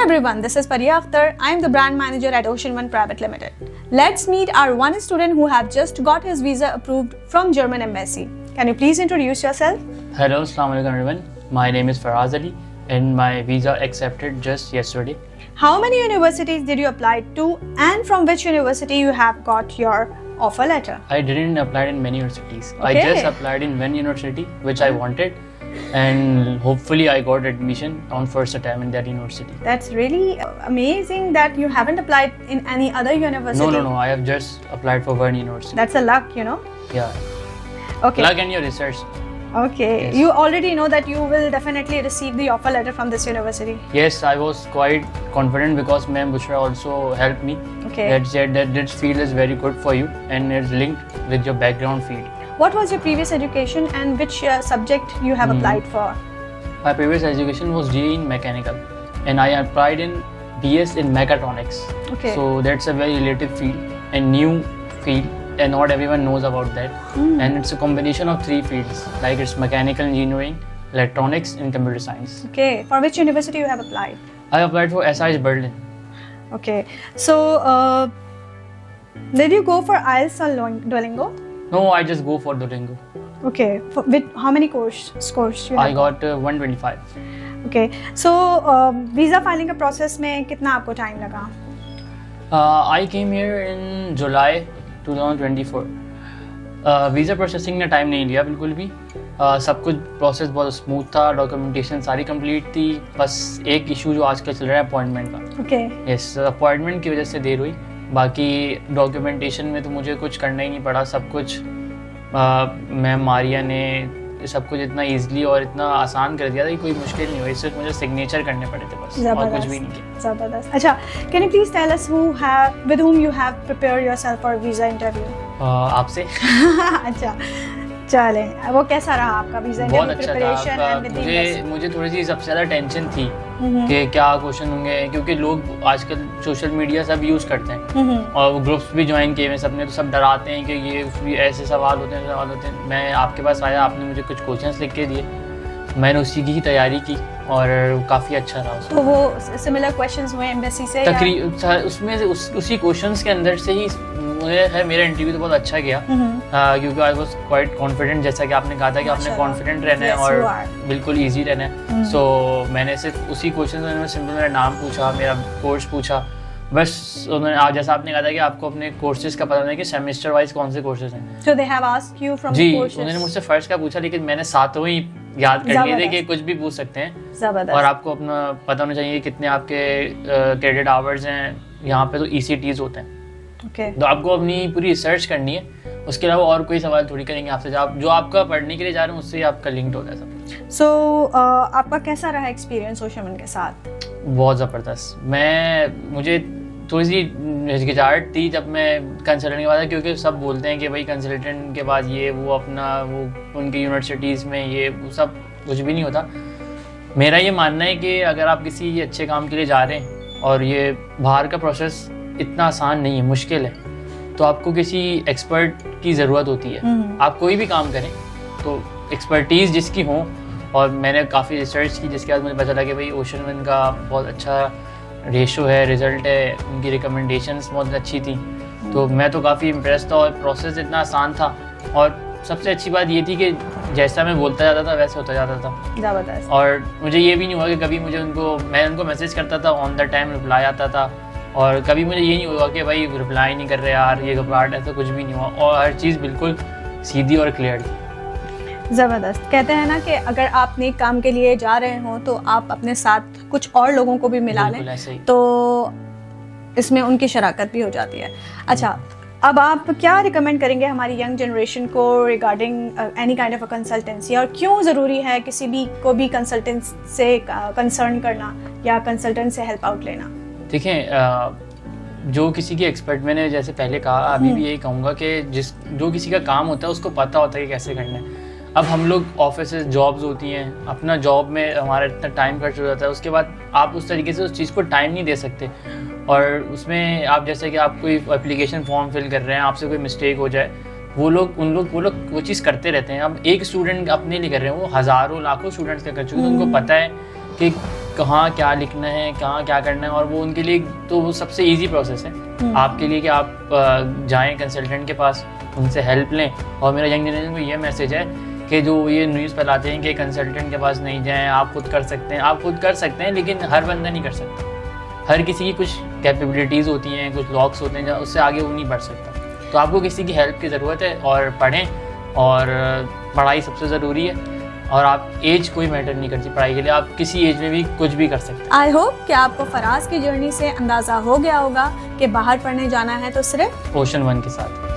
everyone, this is Pariya Akhtar. I am the brand manager at Ocean One Private Limited. Let's meet our one student who have just got his visa approved from German embassy. Can you please introduce yourself? Hello, Assalamu alaikum everyone. My name is Faraz Ali and my visa accepted just yesterday. How many universities did you apply to and from which university you have got your offer letter? I didn't apply in many universities. I Okay. just applied in one university which I wanted, and hopefully I got admission on first attempt in that university. That's really amazing that you haven't applied in any other university. No. I have just applied for one university. That's a luck, you know. Yeah. Okay. Plug in your research. Okay. Yes. You already know that you will definitely receive the offer letter from this university. Yes, I was quite confident because Ma'am Bushra also helped me. Okay. That said that this field is very good for you and it's linked with your background field. What was your previous education and which subject you have applied for? My previous education was GE in mechanical and I applied in BS in mechatronics. Okay. So that's a very relative field and new field and not everyone knows about that. And it's a combination of three fields like it's mechanical engineering, electronics and computer science. Okay. For which university you have applied? I applied for SIH Berlin. Okay. So, did you go for IELTS or Duolingo? No, I just go for Duolingo. Okay. With how many scores you have? I got 125. Okay. So, visa filing का process में कितना आपको time लगा? I came here in July 2024. Visa processing ने time नहीं लिया बिल्कुल भी. सब कुछ प्रोसेस बहुत स्मूथ था, डॉक्यूमेंटेशन सारी कंप्लीट थी. बस एक इशू जो आजकल चल रहा है अपॉइंटमेंट का. Okay. यस, अपॉइंटमेंट की वजह से देर हुई. बाकी डॉक्यूमेंटेशन में तो मुझे कुछ करना ही नहीं पड़ा. सब कुछ मैम मारिया ने सब कुछ इतना ईजिली और इतना आसान कर दिया था कि कोई मुश्किल नहीं हुई. सिर्फ मुझे सिग्नेचर करने पड़े थे बस, और कुछ भी नहीं किया. जबरदस्त. अच्छा, can you please tell us with whom you have prepared yourself for visa interview? आपसे अच्छा, चले. वो कैसा रहा आपका वीजा बहुत इंटरव्यू अच्छा प्रिपरेशन था. एंड मुझे थोड़ी सी सबसे ज़्यादा टेंशन थी कि क्या क्वेश्चन होंगे, क्योंकि लोग आजकल सोशल मीडिया सब यूज़ करते हैं और वो ग्रुप्स भी ज्वाइन किए हुए सबने, तो सब डराते हैं कि ये ऐसे सवाल होते हैं. मैं आपके पास आया, आपने मुझे कुछ क्वेश्चंस लिख के दिए, मैंने उसी की ही तैयारी की और काफ़ी अच्छा रहा. तो वो सिमिलर क्वेश्चंस हुए एम्बेसी से तकरीबन उसमें से उसी क्वेश्चंस के अंदर से ही मुझे है. मेरा इंटरव्यू तो बहुत अच्छा गया क्योंकि आई वाज क्वाइट कॉन्फिडेंट. जैसा कि आपने कहा था कि आपने कॉन्फिडेंट रहना है और बिल्कुल इजी रहना है. सो मैंने सिर्फ उसी क्वेश्चन में सिंपल मेरा नाम पूछा, मेरा कोर्स पूछा, बस उन्होंने आज जैसा आपने कहा था कि आपको अपने कोर्सेज का पता होना है कि सेमेस्टर वाइज कौन से कोर्सेज हैं. So they have asked you from ji, the courses. उन्होंने मुझसे फर्स्ट का पूछा, लेकिन मैंने सातों ही याद कर लिए थे कि कुछ भी पूछ सकते हैं. जबरदस्त. और आपको अपना पता होना चाहिए कितने आपके क्रेडिट आवर्स हैं. यहाँ पे तो ECTs होते हैं. Okay. तो आपको अपनी पूरी रिसर्च करनी है. उसके अलावा और कोई सवाल थोड़ी करेंगे आपसे. जो आपका पढ़ने के लिए जा रहे हैं उससे ही आपका लिंक्ड होता है सब. So, आपका कैसा रहा एक्सपीरियंस ओशमन के साथ? बहुत ज़बरदस्त. मुझे थोड़ी सी हिचकिचाहट थी जब मैं कंसल्टेंट के बाद, क्योंकि सब बोलते हैं कि भाई कंसल्टेंट के बाद ये वो अपना वो उनकी यूनिवर्सिटीज़ में ये वो सब कुछ भी नहीं होता. मेरा ये मानना है कि अगर आप किसी अच्छे काम के लिए जा रहे हैं और ये बाहर का प्रोसेस इतना आसान नहीं है, मुश्किल है, तो आपको किसी एक्सपर्ट की ज़रूरत होती है. आप कोई भी काम करें तो एक्सपर्टीज़ जिसकी हो. और मैंने काफ़ी रिसर्च की जिसके बाद मुझे पता चला कि भाई ओशन वन का बहुत अच्छा रेशो है, रिज़ल्ट है, उनकी रिकमेंडेशंस बहुत अच्छी थी. तो मैं तो काफ़ी इम्प्रेस था और प्रोसेस इतना आसान था. और सबसे अच्छी बात ये थी कि जैसा मैं बोलता जाता था वैसे होता जाता था. जबरदस्त. और मुझे ये भी नहीं हुआ कि कभी मैं उनको मैसेज करता था, ऑन द टाइम रिप्लाई आता था. और कभी मुझे ये नहीं हुआ कि भाई रिप्लाई नहीं कर रहे यार, ये घबराहट, ऐसा कुछ भी नहीं हुआ. और हर चीज़ बिल्कुल सीधी और क्लियर थी. ज़बरदस्त. कहते हैं ना कि अगर आप नेक काम के लिए जा रहे हो तो आप अपने साथ कुछ और लोगों को भी मिला लें, तो इसमें उनकी शराकत भी हो जाती है. अच्छा, अब आप क्या रिकमेंड करेंगे हमारी यंग जनरेशन को regarding any kind of a consultancy, और क्यों ज़रूरी है किसी भी को भी कंसल्टेंट से कंसर्न करना या कंसल्टेंट से हेल्प आउट लेना? देखें, जो किसी की एक्सपर्ट, मैंने जैसे पहले कहा, अभी भी यही कहूँगा कि जो किसी का काम होता है उसको पता होता है कि कैसे करना है. अब हम लोग ऑफिस जॉब्स होती हैं, अपना जॉब में हमारा इतना टाइम खर्च हो जाता है, उसके बाद आप उस तरीके से उस चीज़ को टाइम नहीं दे सकते. और उसमें आप जैसे कि आप कोई एप्लीकेशन फॉर्म फिल कर रहे हैं, आपसे कोई मिस्टेक हो जाए, वो लोग वो चीज़ करते रहते हैं. अब एक स्टूडेंट अपने लिए कर रहे हैं, वो हज़ारों लाखों स्टूडेंट्स का कर चुके हैं. तो उनको पता है कि कहाँ क्या लिखना है, कहाँ क्या करना है, और वो उनके लिए तो वो सबसे इजी प्रोसेस है आपके लिए कि आप जाएं कंसल्टेंट के पास, उनसे हेल्प लें। और मेरा यंग जनरेशन को ये मैसेज है कि जो ये न्यूज़ फैलाते हैं कि कंसल्टेंट के पास नहीं जाएं, आप खुद कर सकते हैं, आप खुद कर सकते हैं, लेकिन हर बंदा नहीं कर सकता। हर किसी की कुछ कैपेबिलिटीज़ होती हैं, कुछ लॉक्स होते हैं, उससे आगे वो नहीं बढ़ सकता। तो आपको किसी की हेल्प की ज़रूरत है, और पढ़ें, और पढ़ाई सबसे ज़रूरी है। और आप एज कोई मैटर नहीं करती पढ़ाई के लिए, आप किसी एज में भी कुछ भी कर सकते हैं। आई होप कि आपको फराज की जर्नी से अंदाज़ा हो गया होगा कि बाहर पढ़ने जाना है तो सिर्फ ओशन 1 के साथ।